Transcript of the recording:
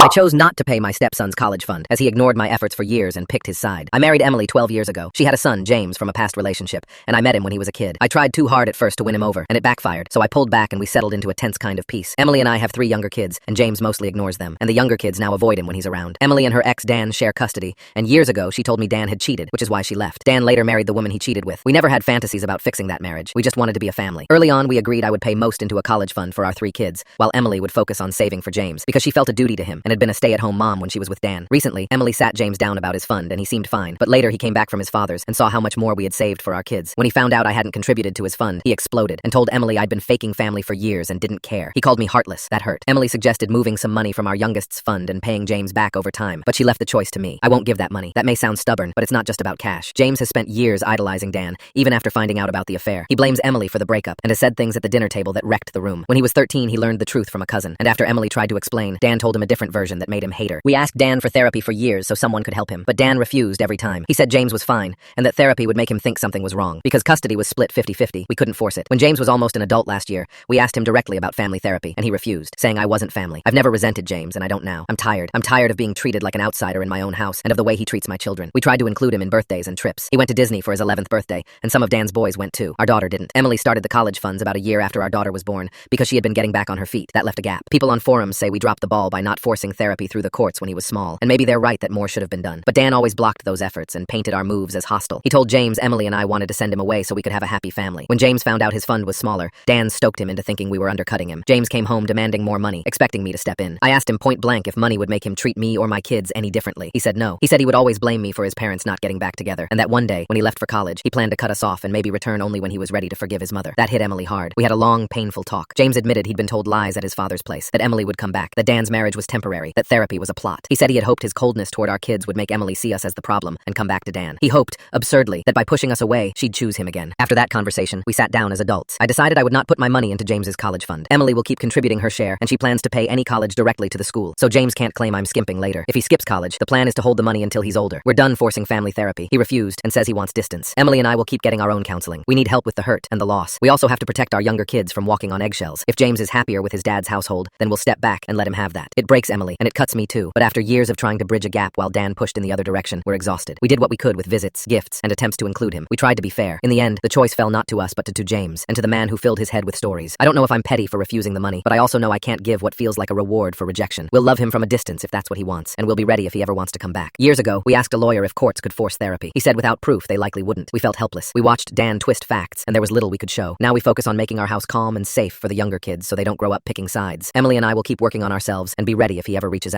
I chose not to pay my stepson's college fund, as he ignored my efforts for years and picked his side. I married Emily 12 years ago. She had a son, James, from a past relationship, and I met him when he was a kid. I tried too hard at first to win him over, and it backfired, so I pulled back and we settled into a tense kind of peace. Emily and I have 3 younger kids, and James mostly ignores them, and the younger kids now avoid him when he's around. Emily and her ex, Dan, share custody, and years ago she told me Dan had cheated, which is why she left. Dan later married the woman he cheated with. We never had fantasies about fixing that marriage. We just wanted to be a family. Early on, we agreed I would pay most into a college fund for our 3 kids, while Emily would focus on saving for James, because she felt a duty to him and had been a stay-at-home mom when she was with Dan. Recently, Emily sat James down about his fund, and he seemed fine, but later he came back from his father's and saw how much more we had saved for our kids. When he found out I hadn't contributed to his fund, he exploded and told Emily I'd been faking family for years and didn't care. He called me heartless. That hurt. Emily suggested moving some money from our youngest's fund and paying James back over time, but she left the choice to me. I won't give that money. That may sound stubborn, but it's not just about cash. James has spent years idolizing Dan, even after finding out about the affair. He blames Emily for the breakup and has said things at the dinner table that wrecked the room. When he was 13, he learned the truth from a cousin, and after Emily tried to explain, Dan told him a different version that made him hate her. We asked Dan for therapy for years so someone could help him, but Dan refused every time. He said James was fine, and that therapy would make him think something was wrong. Because custody was split 50-50, we couldn't force it. When James was almost an adult last year, we asked him directly about family therapy, and he refused, saying I wasn't family. I've never resented James, and I don't now. I'm tired. I'm tired of being treated like an outsider in my own house, and of the way he treats my children. We tried to include him in birthdays and trips. He went to Disney for his 11th birthday, and some of Dan's boys went too. Our daughter didn't. Emily started the college funds about a year after our daughter was born, because she had been getting back on her feet. That left a gap. People on forums say we dropped the ball by not forcing therapy through the courts when he was small, and maybe they're right that more should have been done. But Dan always blocked those efforts and painted our moves as hostile. He told James Emily and I wanted to send him away so we could have a happy family. When James found out his fund was smaller, Dan stoked him into thinking we were undercutting him. James came home demanding more money, expecting me to step in. I asked him point blank if money would make him treat me or my kids any differently. He said no. He said he would always blame me for his parents not getting back together, and that one day, when he left for college, he planned to cut us off and maybe return only when he was ready to forgive his mother. That hit Emily hard. We had a long, painful talk. James admitted he'd been told lies at his father's place, that Emily would come back, that Dan's marriage was temporary, that therapy was a plot. He said he had hoped his coldness toward our kids would make Emily see us as the problem and come back to Dan. He hoped, absurdly, that by pushing us away, she'd choose him again. After that conversation, we sat down as adults. I decided I would not put my money into James's college fund. Emily will keep contributing her share, and she plans to pay any college directly to the school, so James can't claim I'm skimping later. If he skips college, the plan is to hold the money until he's older. We're done forcing family therapy. He refused and says he wants distance. Emily and I will keep getting our own counseling. We need help with the hurt and the loss. We also have to protect our younger kids from walking on eggshells. If James is happier with his dad's household, then we'll step back and let him have that. It breaks Emily, and it cuts me too. But after years of trying to bridge a gap while Dan pushed in the other direction, we're exhausted. We did what we could with visits, gifts, and attempts to include him. We tried to be fair. In the end, the choice fell not to us but to James, and to the man who filled his head with stories. I don't know if I'm petty for refusing the money, but I also know I can't give what feels like a reward for rejection. We'll love him from a distance if that's what he wants, and we'll be ready if he ever wants to come back. Years ago, we asked a lawyer if courts could force therapy. He said without proof, they likely wouldn't. We felt helpless. We watched Dan twist facts, and there was little we could show. Now we focus on making our house calm and safe for the younger kids so they don't grow up picking sides. Emily and I will keep working on ourselves and be ready if he ever reaches out.